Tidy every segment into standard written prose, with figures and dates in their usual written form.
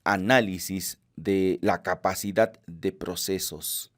análisis de la capacidad de procesos.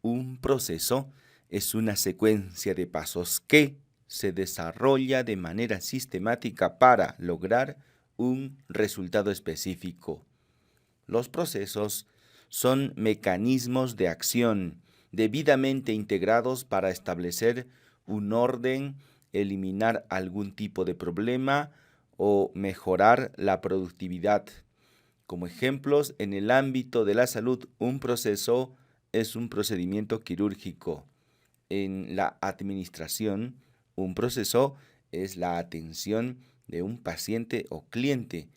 Un proceso es una secuencia de pasos que se desarrolla de manera sistemática para lograr un resultado específico. Los procesos son mecanismos de acción debidamente integrados para establecer un orden, eliminar algún tipo de problema o mejorar la productividad. Como ejemplos, en el ámbito de la salud, un proceso es un procedimiento quirúrgico. En la administración, un proceso es la atención de un paciente o cliente.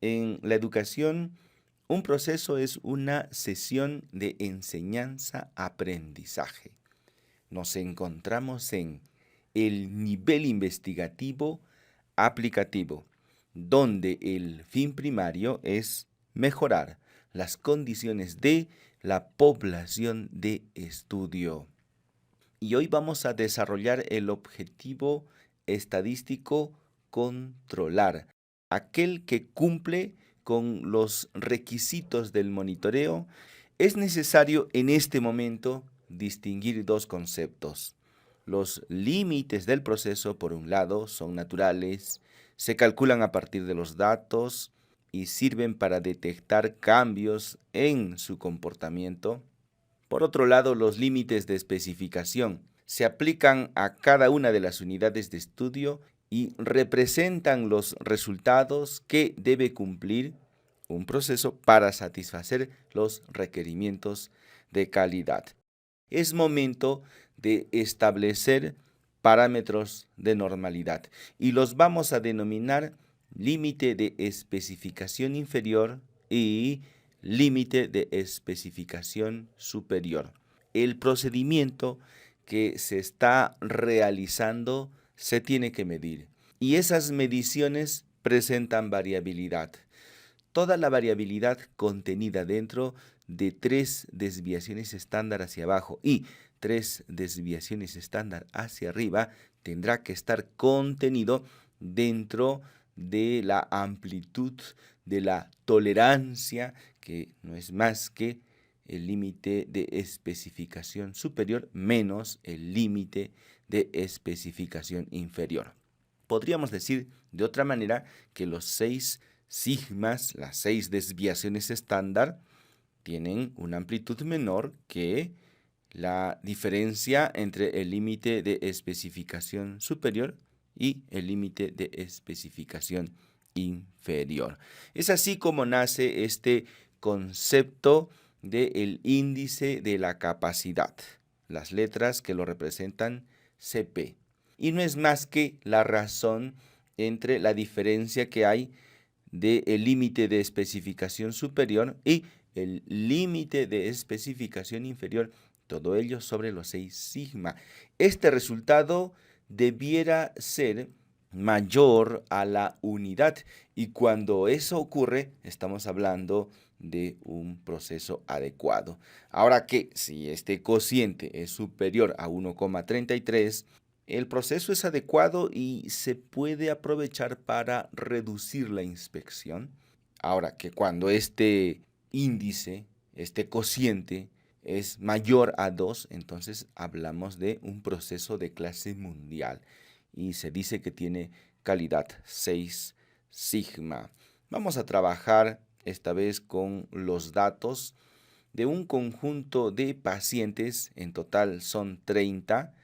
En la educación, un proceso es una sesión de enseñanza-aprendizaje. Nos encontramos en el nivel investigativo aplicativo, donde el fin primario es mejorar las condiciones de la población de estudio. Y hoy vamos a desarrollar el objetivo estadístico controlar, aquel que cumple con los requisitos del monitoreo. Es necesario en este momento distinguir dos conceptos. Los límites del proceso, por un lado, son naturales, se calculan a partir de los datos y sirven para detectar cambios en su comportamiento. Por otro lado, los límites de especificación se aplican a cada una de las unidades de estudio y representan los resultados que debe cumplir un proceso para satisfacer los requerimientos de calidad. Es momento de establecer parámetros de normalidad y los vamos a denominar límite de especificación inferior y límite de especificación superior. El procedimiento que se está realizando se tiene que medir y esas mediciones presentan variabilidad. Toda la variabilidad contenida dentro de 3 desviaciones estándar hacia abajo y 3 desviaciones estándar hacia arriba tendrá que estar contenido dentro de la amplitud de la tolerancia, que no es más que el límite de especificación superior menos el límite de especificación inferior. Podríamos decir de otra manera que los 6 sigmas, las 6 desviaciones estándar, tienen una amplitud menor que la diferencia entre el límite de especificación superior y el límite de especificación inferior. Es así como nace este concepto del índice de la capacidad, las letras que lo representan CP. Y no es más que la razón entre la diferencia que hay del límite de especificación superior y el límite de especificación inferior, todo ello sobre los 6 sigma. Este resultado debiera ser mayor a la unidad y cuando eso ocurre estamos hablando de un proceso adecuado. Ahora que si este cociente es superior a 1,33, el proceso es adecuado y se puede aprovechar para reducir la inspección. Ahora que cuando este índice, este cociente, es mayor a 2, entonces hablamos de un proceso de clase mundial y se dice que tiene calidad 6 sigma. Vamos a trabajar esta vez con los datos de un conjunto de pacientes, en total son 30,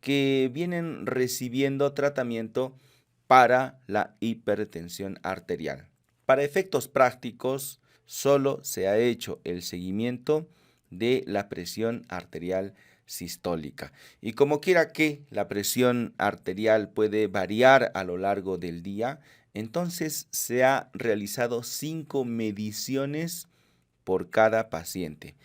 que vienen recibiendo tratamiento para la hipertensión arterial. Para efectos prácticos, solo se ha hecho el seguimiento de la presión arterial sistólica. Y como quiera que la presión arterial puede variar a lo largo del día, entonces se ha realizado 5 mediciones por cada paciente.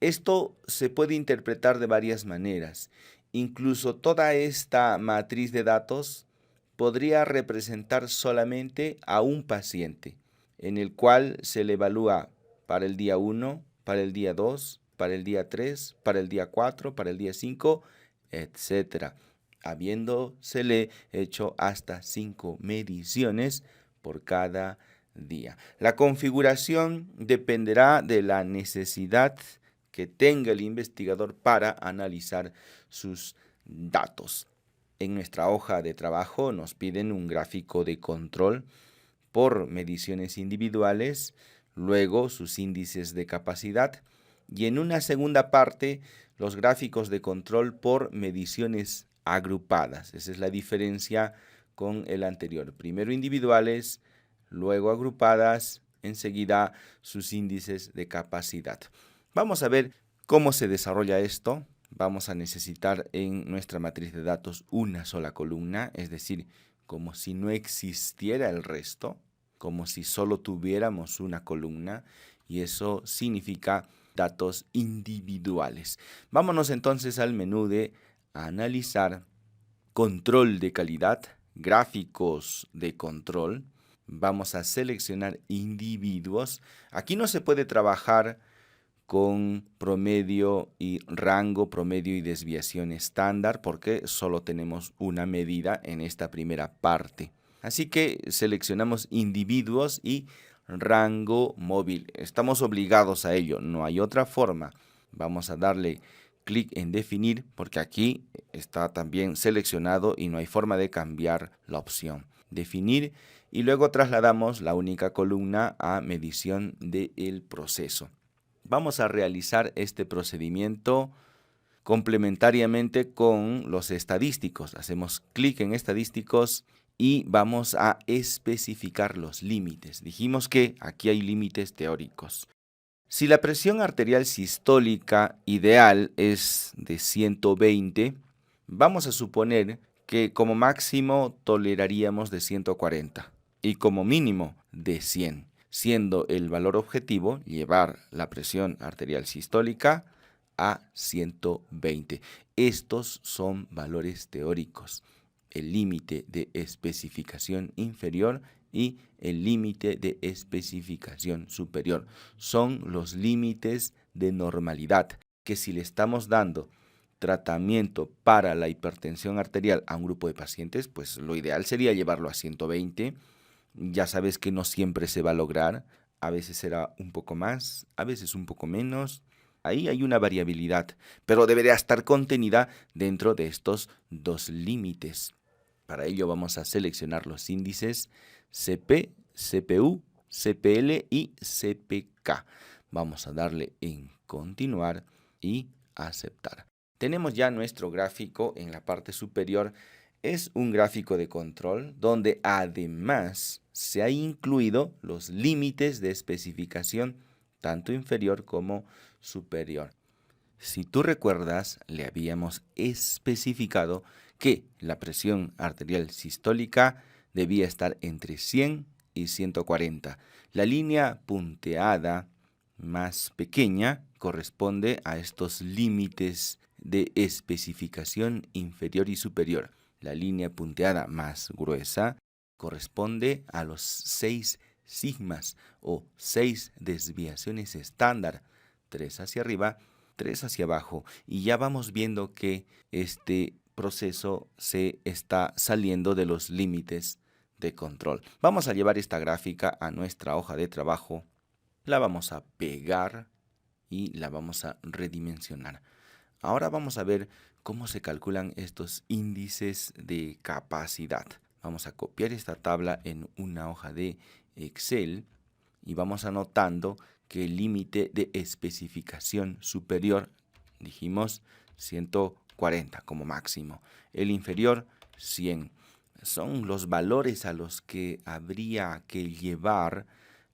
Esto se puede interpretar de varias maneras. Incluso toda esta matriz de datos podría representar solamente a un paciente, en el cual se le evalúa para el día 1, para el día 2, para el día 3, para el día 4, para el día 5, etcétera, habiéndosele hecho hasta 5 mediciones por cada día. La configuración dependerá de la necesidad que tenga el investigador para analizar sus datos. En nuestra hoja de trabajo nos piden un gráfico de control por mediciones individuales, luego sus índices de capacidad y en una segunda parte los gráficos de control por mediciones agrupadas. Esa es la diferencia con el anterior. Primero individuales, luego agrupadas, enseguida sus índices de capacidad. Vamos a ver cómo se desarrolla esto. Vamos a necesitar en nuestra matriz de datos una sola columna, es decir, como si no existiera el resto, como si solo tuviéramos una columna, y eso significa datos individuales. Vámonos entonces al menú de analizar, control de calidad, gráficos de control. Vamos a seleccionar individuos. Aquí no se puede trabajar con promedio y rango, promedio y desviación estándar, porque solo tenemos una medida en esta primera parte. Así que seleccionamos individuos y rango móvil. Estamos obligados a ello, no hay otra forma. Vamos a darle clic en definir, porque aquí está también seleccionado y no hay forma de cambiar la opción. Definir, y luego trasladamos la única columna a medición del proceso. Vamos a realizar este procedimiento complementariamente con los estadísticos. Hacemos clic en estadísticos y vamos a especificar los límites. Dijimos que aquí hay límites teóricos. Si la presión arterial sistólica ideal es de 120, vamos a suponer que como máximo toleraríamos de 140 y como mínimo de 100, siendo el valor objetivo llevar la presión arterial sistólica a 120. Estos son valores teóricos. El límite de especificación inferior y el límite de especificación superior son los límites de normalidad que si le estamos dando tratamiento para la hipertensión arterial a un grupo de pacientes, pues lo ideal sería llevarlo a 120. Ya sabes que no siempre se va a lograr, a veces será un poco más, a veces un poco menos. Ahí hay una variabilidad, pero debería estar contenida dentro de estos dos límites. Para ello vamos a seleccionar los índices CP, CPU, CPL y CPK. Vamos a darle en continuar y aceptar. Tenemos ya nuestro gráfico en la parte superior. Es un gráfico de control donde además se ha incluido los límites de especificación tanto inferior como superior. Si tú recuerdas, le habíamos especificado que la presión arterial sistólica debía estar entre 100 y 140. La línea punteada más pequeña corresponde a estos límites de especificación inferior y superior. La línea punteada más gruesa corresponde a los 6 sigmas o 6 desviaciones estándar, 3 hacia arriba, 3 hacia abajo, y ya vamos viendo que este proceso se está saliendo de los límites de control. Vamos a llevar esta gráfica a nuestra hoja de trabajo, la vamos a pegar y la vamos a redimensionar. Ahora vamos a ver cómo se calculan estos índices de capacidad. Vamos a copiar esta tabla en una hoja de Excel y vamos anotando que el límite de especificación superior, dijimos 140 como máximo, el inferior 100. Son los valores a los que habría que llevar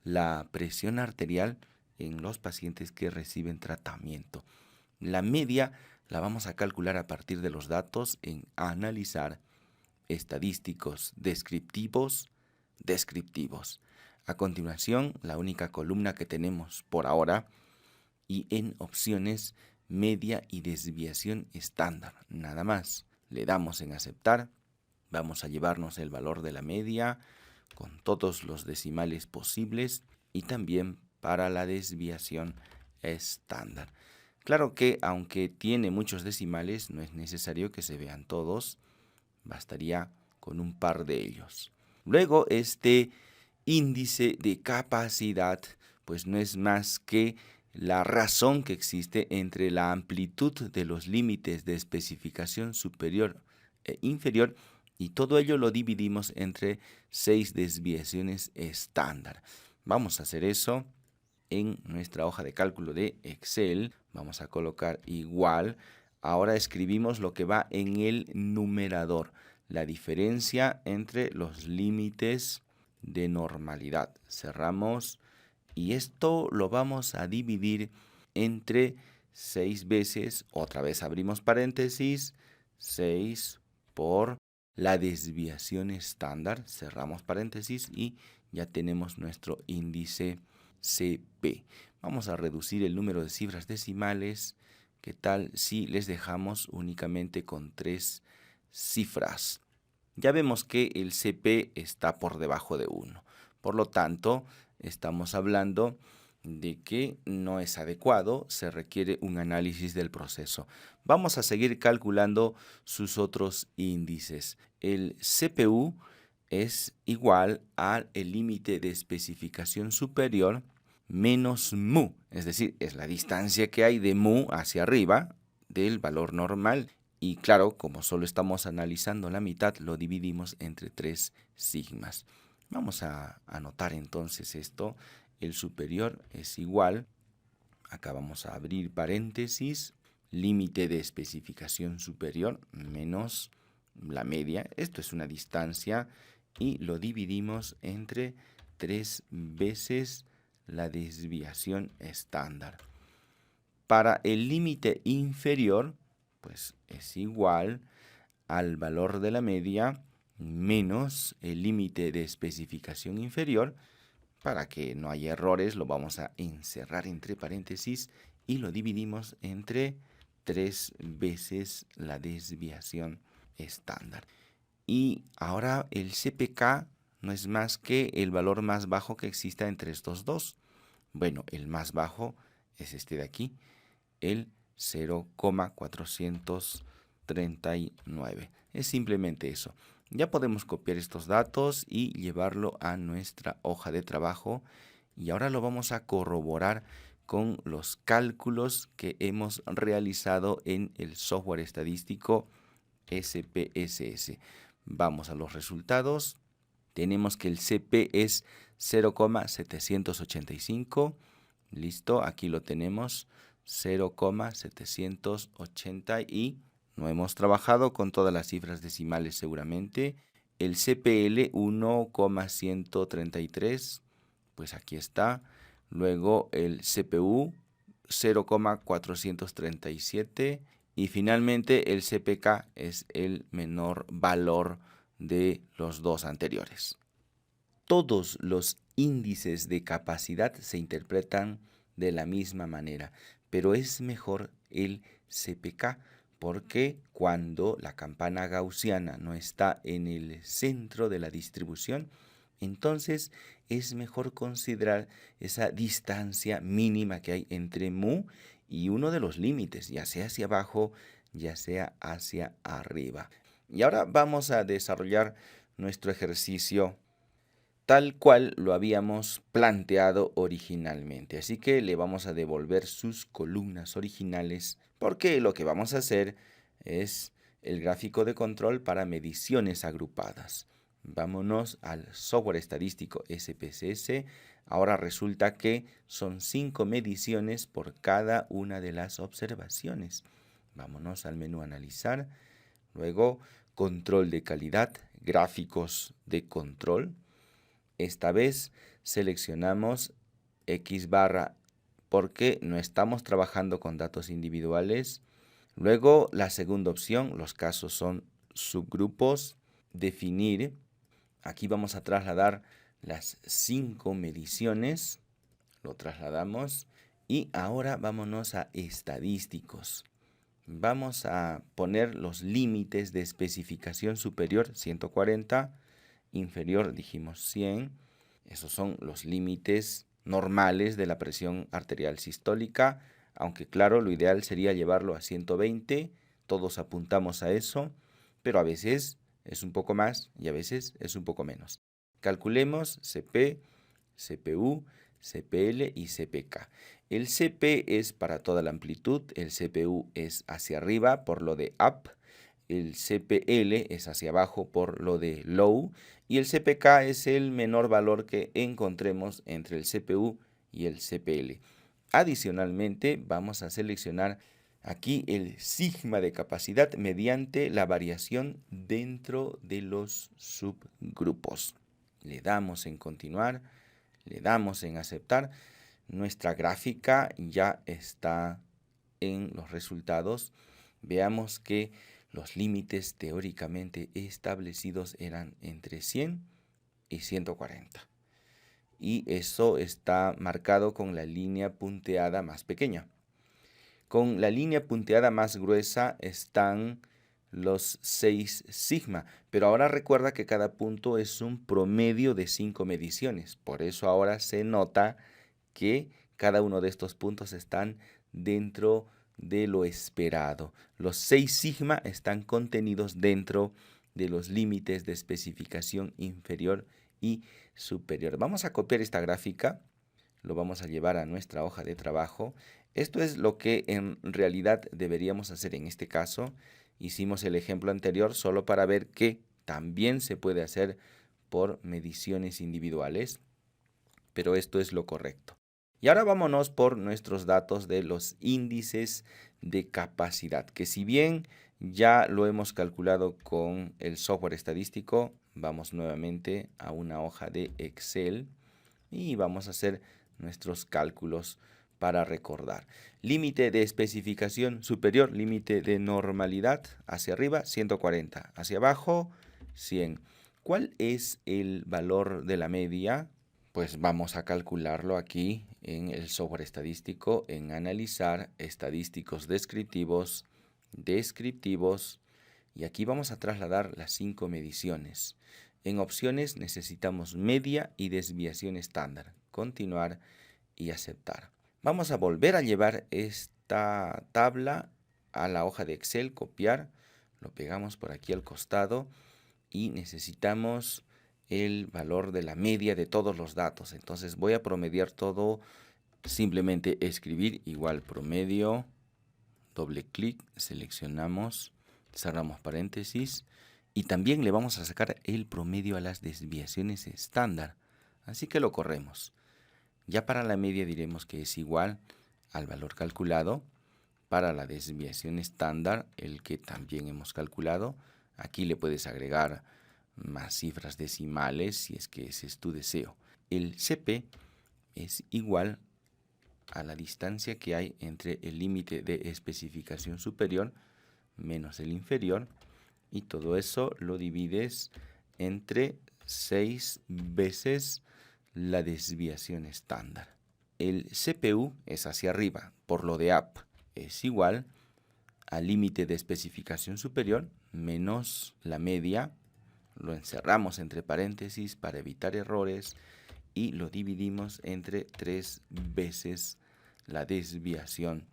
la presión arterial en los pacientes que reciben tratamiento. La media la vamos a calcular a partir de los datos en analizar, estadísticos descriptivos. A continuación, la única columna que tenemos por ahora, y en opciones, media y desviación estándar. Nada más. Le damos en aceptar. Vamos a llevarnos el valor de la media con todos los decimales posibles y también para la desviación estándar. Claro que aunque tiene muchos decimales, no es necesario que se vean todos. Bastaría con un par de ellos. Luego, este índice de capacidad, pues no es más que la razón que existe entre la amplitud de los límites de especificación superior e inferior, y todo ello lo dividimos entre 6 desviaciones estándar. Vamos a hacer eso en nuestra hoja de cálculo de Excel. Vamos a colocar igual. Ahora escribimos lo que va en el numerador, la diferencia entre los límites de normalidad. Cerramos y esto lo vamos a dividir entre 6 veces, otra vez abrimos paréntesis, 6 por la desviación estándar, cerramos paréntesis y ya tenemos nuestro índice CP. Vamos a reducir el número de cifras decimales. ¿Qué tal si les dejamos únicamente con 3 cifras? Ya vemos que el CP está por debajo de 1. Por lo tanto, estamos hablando de que no es adecuado, se requiere un análisis del proceso. Vamos a seguir calculando sus otros índices. El CPU es igual al límite de especificación superior menos mu, es decir, es la distancia que hay de mu hacia arriba del valor normal. Y claro, como solo estamos analizando la mitad, lo dividimos entre 3 sigmas. Vamos a anotar entonces esto. El superior es igual, acá vamos a abrir paréntesis, límite de especificación superior menos la media. Esto es una distancia y lo dividimos entre 3 veces la desviación estándar. Para el límite inferior, pues es igual al valor de la media menos el límite de especificación inferior. Para que no haya errores, lo vamos a encerrar entre paréntesis y lo dividimos entre 3 veces la desviación estándar. Y ahora el CPK no es más que el valor más bajo que exista entre estos dos. Bueno, el más bajo es este de aquí, el 0,439. Es simplemente eso. Ya podemos copiar estos datos y llevarlo a nuestra hoja de trabajo. Y ahora lo vamos a corroborar con los cálculos que hemos realizado en el software estadístico SPSS. Vamos a los resultados. Tenemos que el CP es 0,785. Listo, aquí lo tenemos. 0,780 y no hemos trabajado con todas las cifras decimales seguramente. El CPL 1,133, pues aquí está. Luego el CPU 0,437 y finalmente el CPK es el menor valor de los dos anteriores. Todos los índices de capacidad se interpretan de la misma manera, pero es mejor el CPK porque cuando la campana gaussiana no está en el centro de la distribución, entonces es mejor considerar esa distancia mínima que hay entre mu y uno de los límites, ya sea hacia abajo, ya sea hacia arriba. Y ahora vamos a desarrollar nuestro ejercicio tal cual lo habíamos planteado originalmente. Así que le vamos a devolver sus columnas originales porque lo que vamos a hacer es el gráfico de control para mediciones agrupadas. Vámonos al software estadístico SPSS. Ahora resulta que son 5 mediciones por cada una de las observaciones. Vámonos al menú analizar. Luego control de calidad, gráficos de control. Esta vez seleccionamos X barra porque no estamos trabajando con datos individuales. Luego la segunda opción, los casos son subgrupos, definir. Aquí vamos a trasladar las 5 mediciones. Lo trasladamos y ahora vámonos a estadísticos. Vamos a poner los límites de especificación superior 140, inferior dijimos 100. Esos son los límites normales de la presión arterial sistólica, aunque claro, lo ideal sería llevarlo a 120, todos apuntamos a eso, pero a veces es un poco más y a veces es un poco menos. Calculemos CP, CPU, CPL y CPK. El CP es para toda la amplitud, el CPU es hacia arriba por lo de up, el CPL es hacia abajo por lo de low y el CPK es el menor valor que encontremos entre el CPU y el CPL. Adicionalmente, vamos a seleccionar aquí el sigma de capacidad mediante la variación dentro de los subgrupos. Le damos en continuar, le damos en aceptar. Nuestra gráfica ya está en los resultados. Veamos que los límites teóricamente establecidos eran entre 100 y 140. Y eso está marcado con la línea punteada más pequeña. Con la línea punteada más gruesa están los 6 sigma, pero ahora recuerda que cada punto es un promedio de 5 mediciones. Por eso ahora se nota que cada uno de estos puntos están dentro de lo esperado. Los 6 sigma están contenidos dentro de los límites de especificación inferior y superior. Vamos a copiar esta gráfica, lo vamos a llevar a nuestra hoja de trabajo. Esto es lo que en realidad deberíamos hacer en este caso. Hicimos el ejemplo anterior solo para ver que también se puede hacer por mediciones individuales, pero esto es lo correcto. Y ahora vámonos por nuestros datos de los índices de capacidad, que si bien ya lo hemos calculado con el software estadístico, vamos nuevamente a una hoja de Excel y vamos a hacer nuestros cálculos para recordar. Límite de especificación superior, límite de normalidad, hacia arriba 140, hacia abajo 100. ¿Cuál es el valor de la media? Pues vamos a calcularlo aquí en el software estadístico, en analizar estadísticos descriptivos, y aquí vamos a trasladar las 5 mediciones. En opciones necesitamos media y desviación estándar, continuar y aceptar. Vamos a volver a llevar esta tabla a la hoja de Excel, copiar, lo pegamos por aquí al costado y necesitamos el valor de la media de todos los datos. Entonces voy a promediar todo, simplemente escribir igual promedio, doble clic, seleccionamos, cerramos paréntesis y también le vamos a sacar el promedio a las desviaciones estándar. Así que lo corremos. Ya para la media diremos que es igual al valor calculado. Para la desviación estándar, el que también hemos calculado, aquí le puedes agregar más cifras decimales si es que ese es tu deseo. El CP es igual a la distancia que hay entre el límite de especificación superior menos el inferior, y todo eso lo divides entre 6 veces la desviación estándar. El CPU es hacia arriba, por lo de up es igual al límite de especificación superior menos la media, lo encerramos entre paréntesis para evitar errores y lo dividimos entre 3 veces la desviación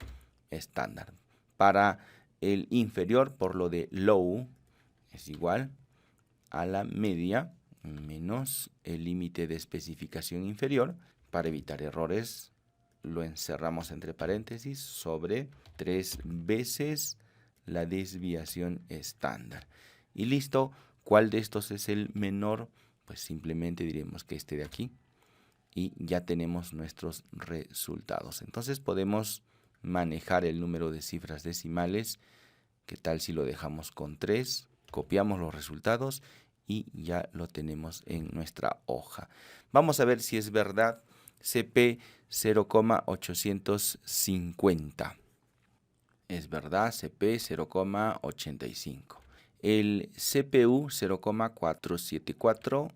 estándar. Para el inferior, por lo de low, es igual a la media menos el límite de especificación inferior. Para evitar errores, lo encerramos entre paréntesis sobre 3 veces la desviación estándar. Y listo. ¿Cuál de estos es el menor? Pues simplemente diremos que este de aquí. Y ya tenemos nuestros resultados. Entonces podemos manejar el número de cifras decimales. ¿Qué tal si lo dejamos con 3? Copiamos los resultados y ya lo tenemos en nuestra hoja. Vamos a ver si es verdad. CP 0,850. Es verdad, CP 0,85. El CPU 0,474.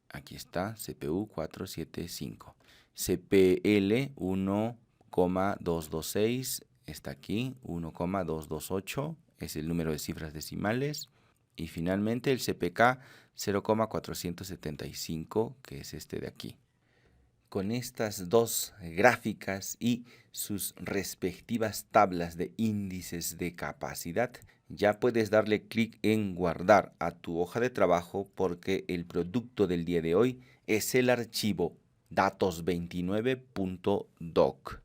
Aquí está, CPU 475. CPL 1,226. Está aquí, 1,228. Es el número de cifras decimales. Y finalmente el CPK 0,475, que es este de aquí. Con estas dos gráficas y sus respectivas tablas de índices de capacidad, Ya puedes darle clic en guardar a tu hoja de trabajo porque el producto del día de hoy es el archivo datos29.doc.